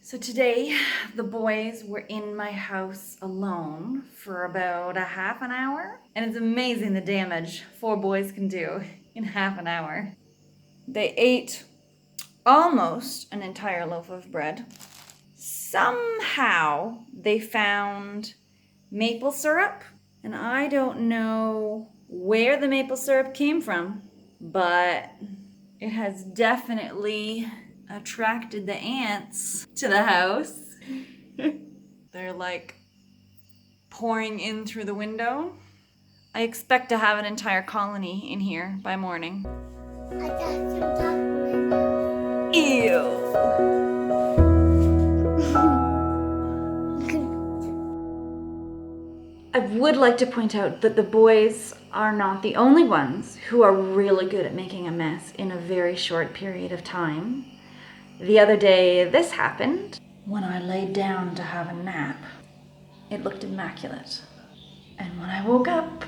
So today, the boys were in my house alone for about a half an hour, and it's amazing the damage 4 boys can do in half an hour. They ate almost an entire loaf of bread. Somehow, they found maple syrup, and I don't know where the maple syrup came from, but it has definitely attracted the ants to the house. They're like pouring in through the window. I expect to have an entire colony in here by morning. I got some chocolate. Ew. I would like to point out that the boys are not the only ones who are really good at making a mess in a very short period of time. The other day, this happened when I laid down to have a nap. It looked immaculate. And when I woke up,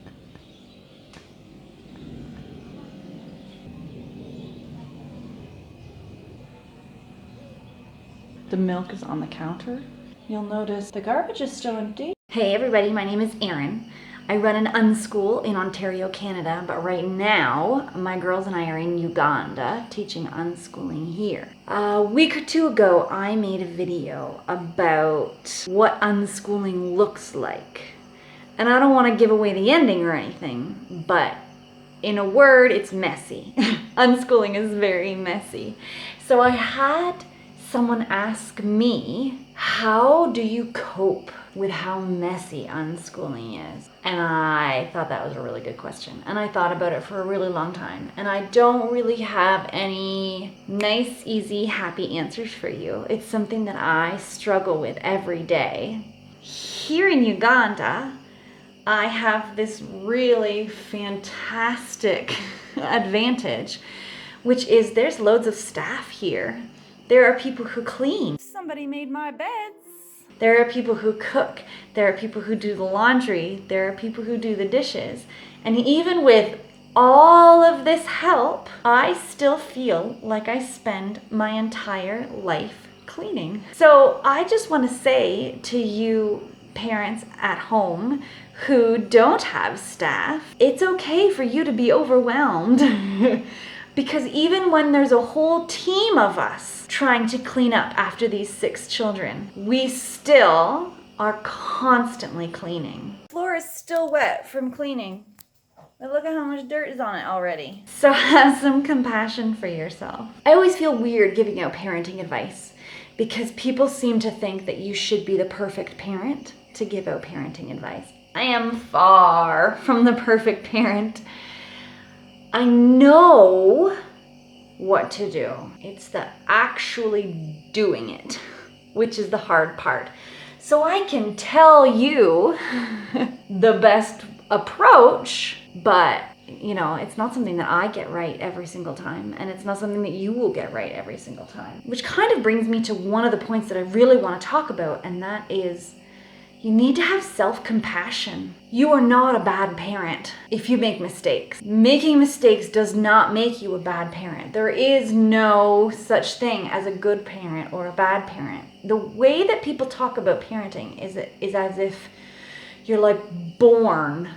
the milk is on the counter. You'll notice the garbage is still empty. Hey everybody, my name is Erin. I run an unschool in Ontario, Canada, but right now my girls and I are in Uganda teaching unschooling here. A week or two ago, I made a video about what unschooling looks like. And I don't want to give away the ending or anything, but in a word, it's messy. Unschooling is very messy. So I had someone ask me, how do you cope with how messy unschooling is? And I thought that was a really good question. And I thought about it for a really long time. And I don't really have any nice, easy, happy answers for you. It's something that I struggle with every day. Here in Uganda, I have this really fantastic advantage, which is there's loads of staff here. There are people who clean. Somebody made my beds. There are people who cook. There are people who do the laundry. There are people who do the dishes. And even with all of this help, I still feel like I spend my entire life cleaning. So I just want to say to you parents at home who don't have staff, it's okay for you to be overwhelmed. Because even when there's a whole team of us trying to clean up after these 6 children, we still are constantly cleaning. The floor is still wet from cleaning. But look at how much dirt is on it already. So have some compassion for yourself. I always feel weird giving out parenting advice because people seem to think that you should be the perfect parent to give out parenting advice. I am far from the perfect parent. I know what to do. It's the actually doing it, which is the hard part. So I can tell you the best approach, but it's not something that I get right every single time, and it's not something that you will get right every single time. Which kind of brings me to one of the points that I really want to talk about, and that is you need to have self-compassion. You are not a bad parent if you make mistakes. Making mistakes does not make you a bad parent. There is no such thing as a good parent or a bad parent. The way that people talk about parenting is as if you're like born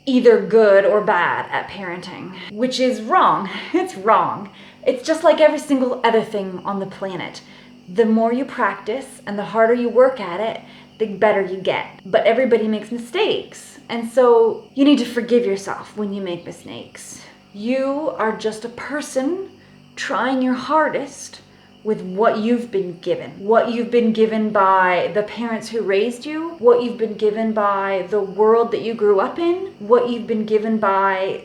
either good or bad at parenting, which is wrong. It's wrong. It's just like every single other thing on the planet. The more you practice and the harder you work at it, the better you get. But everybody makes mistakes. And so you need to forgive yourself when you make mistakes. You are just a person trying your hardest with what you've been given. What you've been given by the parents who raised you, what you've been given by the world that you grew up in, what you've been given by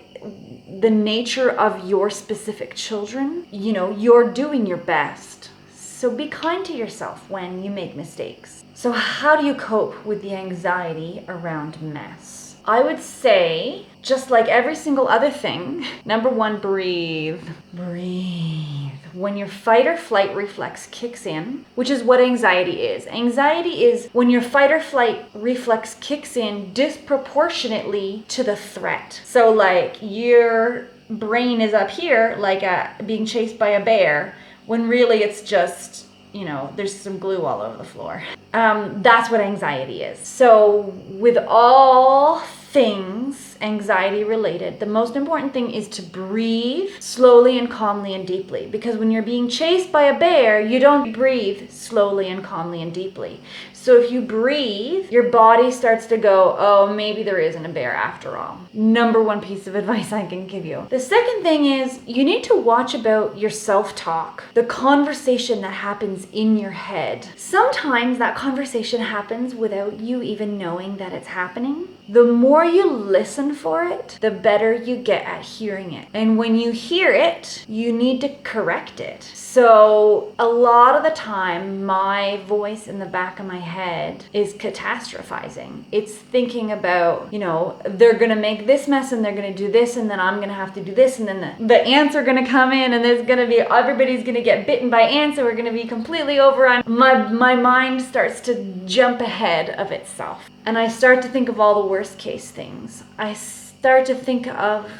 the nature of your specific children. You're doing your best. So be kind to yourself when you make mistakes. So how do you cope with the anxiety around mess? I would say, just like every single other thing, number 1, breathe. Breathe. When your fight or flight reflex kicks in, which is what anxiety is. Anxiety is when your fight or flight reflex kicks in disproportionately to the threat. So like your brain is up here, like being chased by a bear, when really it's just there's some glue all over the floor. That's what anxiety is. So with all things anxiety related, the most important thing is to breathe slowly and calmly and deeply. Because when you're being chased by a bear, you don't breathe slowly and calmly and deeply. So if you breathe, your body starts to go, oh, maybe there isn't a bear after all. Number one piece of advice I can give you. The second thing is you need to watch about your self-talk, the conversation that happens in your head. Sometimes that conversation happens without you even knowing that it's happening. The more you listen for it, the better you get at hearing it. And when you hear it, you need to correct it. So a lot of the time, my voice in the back of my head is catastrophizing. It's thinking about, they're going to make this mess and they're going to do this and then I'm going to have to do this and then the ants are going to come in and everybody's going to get bitten by ants and we're going to be completely overrun. My mind starts to jump ahead of itself. And I start to think of all the worst case things. I start to think of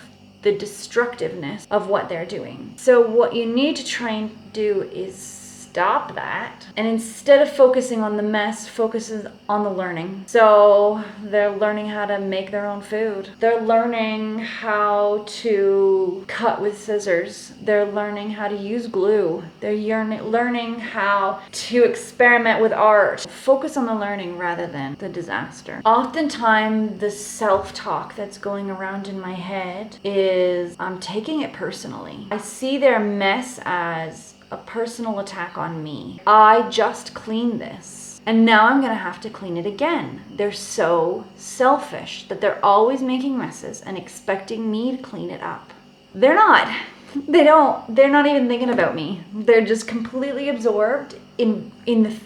the destructiveness of what they're doing. So what you need to try and do is stop that, and instead of focusing on the mess, focuses on the learning. So they're learning how to make their own food. They're learning how to cut with scissors. They're learning how to use glue. They're learning how to experiment with art. Focus on the learning rather than the disaster. Oftentimes, the self-talk that's going around in my head is, I'm taking it personally. I see their mess as a personal attack on me. I just cleaned this and now I'm gonna have to clean it again. They're so selfish that they're always making messes and expecting me to clean it up. They're not. They're not even thinking about me. They're just completely absorbed in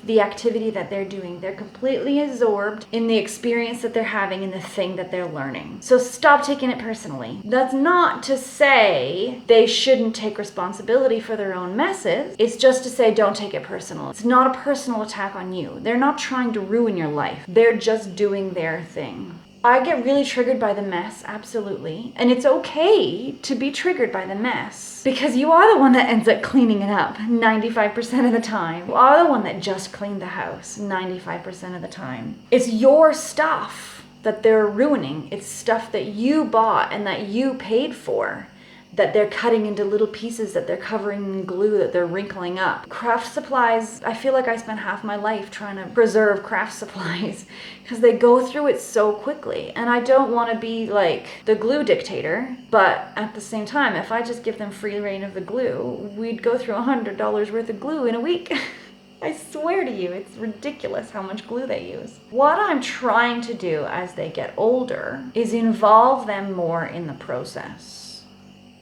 the activity that they're doing. They're completely absorbed in the experience that they're having and the thing that they're learning. So stop taking it personally. That's not to say they shouldn't take responsibility for their own messes. It's just to say don't take it personal. It's not a personal attack on you. They're not trying to ruin your life. They're just doing their thing. I get really triggered by the mess, absolutely. And it's okay to be triggered by the mess because you are the one that ends up cleaning it up 95% of the time. You are the one that just cleaned the house 95% of the time. It's your stuff that they're ruining. It's stuff that you bought and that you paid for, that they're cutting into little pieces, that they're covering in glue, that they're wrinkling up. Craft supplies, I feel like I spent half my life trying to preserve craft supplies because they go through it so quickly. And I don't want to be like the glue dictator, but at the same time, if I just give them free reign of the glue, we'd go through $100 worth of glue in a week. I swear to you, it's ridiculous how much glue they use. What I'm trying to do as they get older is involve them more in the process.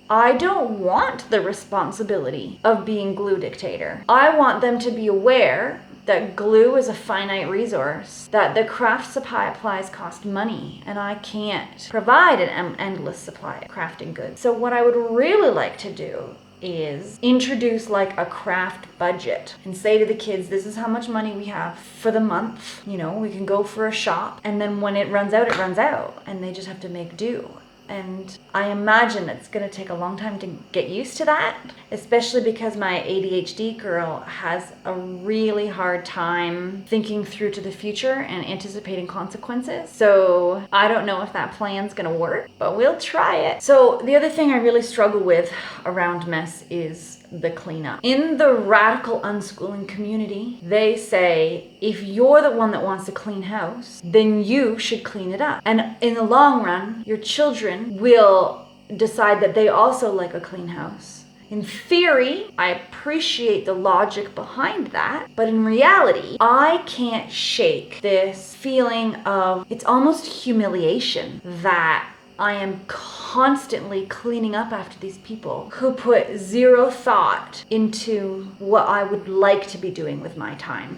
I don't want the responsibility of being glue dictator. I want them to be aware that glue is a finite resource, that the craft supplies cost money, and I can't provide an endless supply of crafting goods. So what I would really like to do is introduce like a craft budget and say to the kids, this is how much money we have for the month. We can go for a shop, and then when it runs out, and they just have to make do. And I imagine it's going to take a long time to get used to that, especially because my ADHD girl has a really hard time thinking through to the future and anticipating consequences. So I don't know if that plan's going to work, but we'll try it. So the other thing I really struggle with around mess is the cleanup. In the radical unschooling community, they say, if you're the one that wants to clean house, then you should clean it up. And in the long run, your children will decide that they also like a clean house. In theory, I appreciate the logic behind that, but in reality, I can't shake this feeling of, it's almost humiliation that I am constantly cleaning up after these people who put zero thought into what I would like to be doing with my time.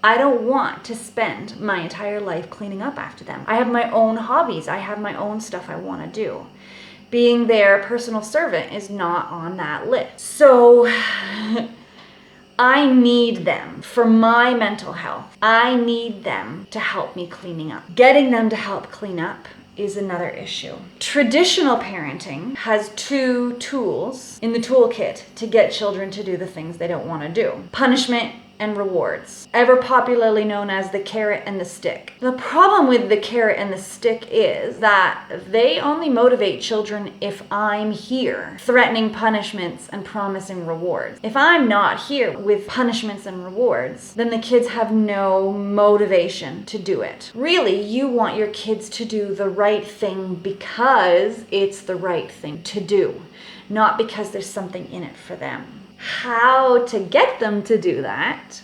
I don't want to spend my entire life cleaning up after them. I have my own hobbies. I have my own stuff I want to do. Being their personal servant is not on that list. So I need them for my mental health. I need them to help me cleaning up. Getting them to help clean up is another issue. Traditional parenting has two tools in the toolkit to get children to do the things they don't want to do: punishment and rewards, ever popularly known as the carrot and the stick. The problem with the carrot and the stick is that they only motivate children if I'm here, threatening punishments and promising rewards. If I'm not here with punishments and rewards, then the kids have no motivation to do it. Really, you want your kids to do the right thing because it's the right thing to do, not because there's something in it for them. How to get them to do that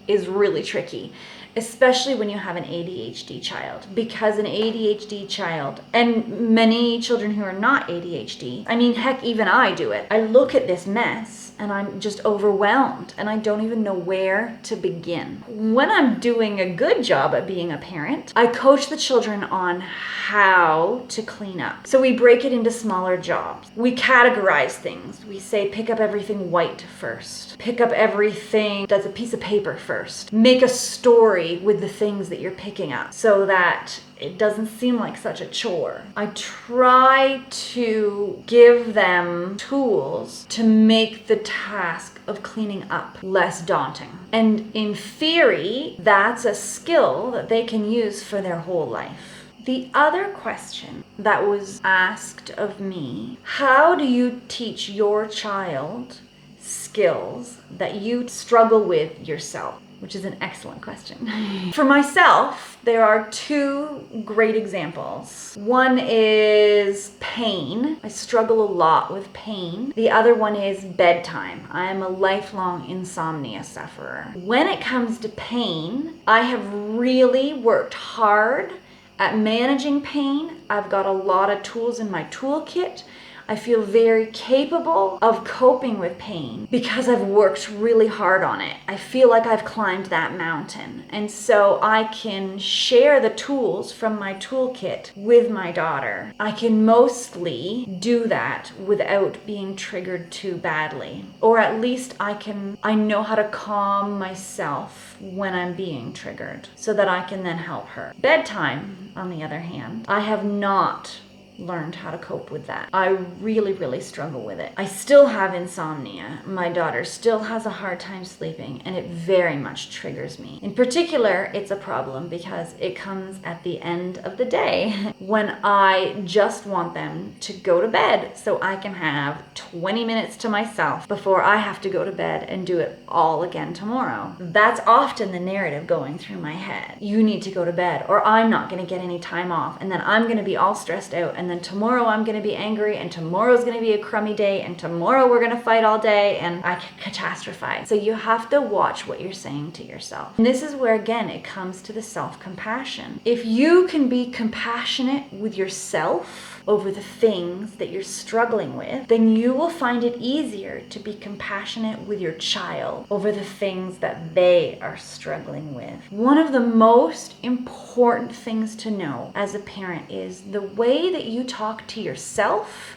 is really tricky, especially when you have an ADHD child, because an ADHD child, and many children who are not ADHD, I mean, heck, even I do it. I look at this mess and I'm just overwhelmed and I don't even know where to begin. When I'm doing a good job at being a parent, I coach the children on how to clean up. So we break it into smaller jobs. We categorize things. We say, pick up everything white first. Pick up everything that's a piece of paper first. Make a story with the things that you're picking up so that it doesn't seem like such a chore. I try to give them tools to make the task of cleaning up less daunting. And in theory, that's a skill that they can use for their whole life. The other question that was asked of me, how do you teach your child skills that you struggle with yourself? Which is an excellent question. For myself, there are two great examples. One is pain. I struggle a lot with pain. The other one is bedtime. I am a lifelong insomnia sufferer. When it comes to pain, I have really worked hard at managing pain. I've got a lot of tools in my toolkit. I feel very capable of coping with pain because I've worked really hard on it. I feel like I've climbed that mountain. And so I can share the tools from my toolkit with my daughter. I can mostly do that without being triggered too badly. Or at least I know how to calm myself when I'm being triggered so that I can then help her. Bedtime, on the other hand, I have not learned how to cope with that. I really struggle with it. I still have insomnia. My daughter still has a hard time sleeping, and it very much triggers me. In particular, it's a problem because it comes at the end of the day when I just want them to go to bed so I can have 20 minutes to myself before I have to go to bed and do it all again tomorrow. That's often the narrative going through my head. You need to go to bed, or I'm not going to get any time off, and then I'm going to be all stressed out, and then tomorrow I'm going to be angry, and tomorrow's going to be a crummy day, and tomorrow we're going to fight all day, and I catastrophize. So you have to watch what you're saying to yourself. And this is where, again, it comes to the self-compassion. If you can be compassionate with yourself over the things that you're struggling with, then you will find it easier to be compassionate with your child over the things that they are struggling with. One of the most important things to know as a parent is the way that you talk to yourself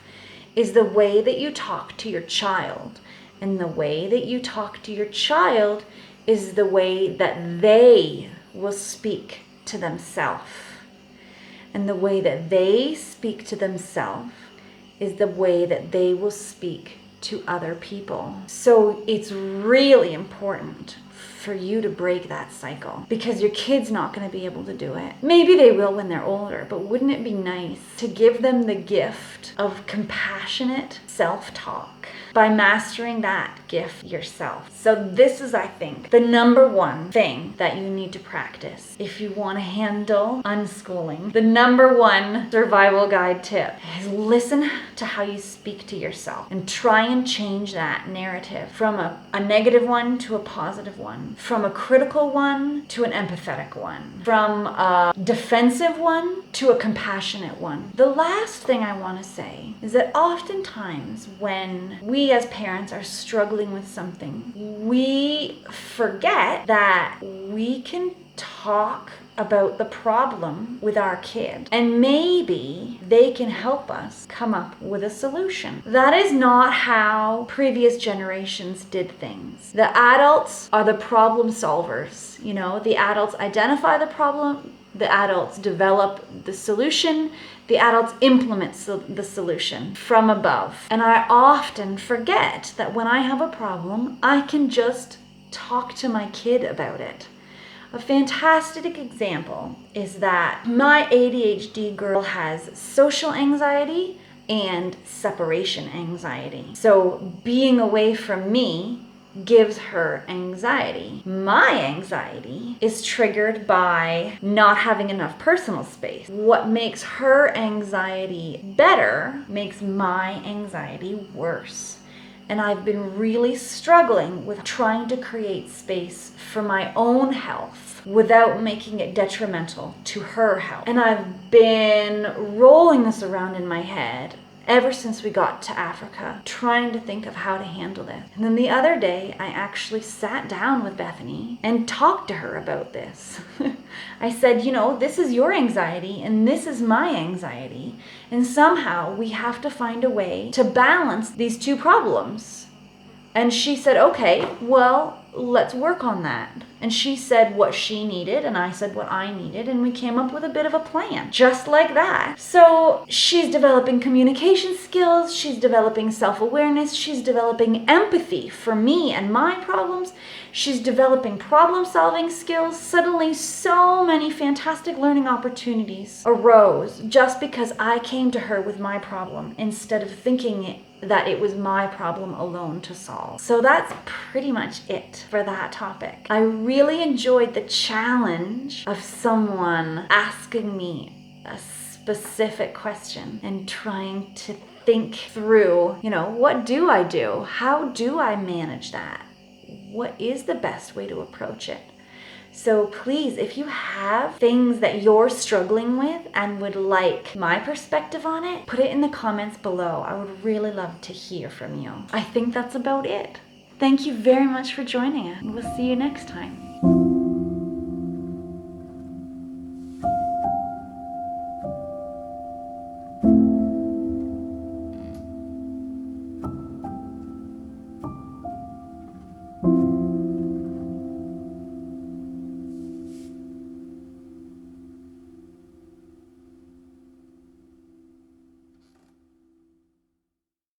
is the way that you talk to your child. And the way that you talk to your child is the way that they will speak to themselves. And the way that they speak to themselves is the way that they will speak to other people. So it's really important for you to break that cycle because your kid's not going to be able to do it. Maybe they will when they're older, but wouldn't it be nice to give them the gift of compassionate self-talk by mastering that gift yourself? So this is, I think, the number one thing that you need to practice if you want to handle unschooling. The number one survival guide tip is listen to how you speak to yourself and try and change that narrative from a negative one to a positive one, from a critical one to an empathetic one, from a defensive one to a compassionate one. The last thing I want to say is that oftentimes when we as parents are struggling with something, we forget that we can talk about the problem with our kid, and maybe they can help us come up with a solution. That is not how previous generations did things. The adults are the problem solvers. You know, the adults identify the problem, the adults develop the solution, the adults implement the solution from above. And I often forget that when I have a problem, I can just talk to my kid about it. A fantastic example is that my ADHD girl has social anxiety and separation anxiety. So being away from me gives her anxiety. My anxiety is triggered by not having enough personal space. What makes her anxiety better makes my anxiety worse. And I've been really struggling with trying to create space for my own health without making it detrimental to her health. And I've been rolling this around in my head ever since we got to Africa, trying to think of how to handle this. And then the other day, I actually sat down with Bethany and talked to her about this. I said, this is your anxiety and this is my anxiety. And somehow we have to find a way to balance these two problems. And she said, okay, well, let's work on that. And she said what she needed, and I said what I needed, and we came up with a bit of a plan, just like that. So she's developing communication skills, she's developing self-awareness, she's developing empathy for me and my problems, she's developing problem-solving skills. Suddenly, so many fantastic learning opportunities arose just because I came to her with my problem instead of thinking that it was my problem alone to solve. So that's pretty much it for that topic. I really enjoyed the challenge of someone asking me a specific question and trying to think through, what do I do? How do I manage that? What is the best way to approach it? So please, if you have things that you're struggling with and would like my perspective on it, put it in the comments below. I would really love to hear from you. I think that's about it. Thank you very much for joining us. We'll see you next time.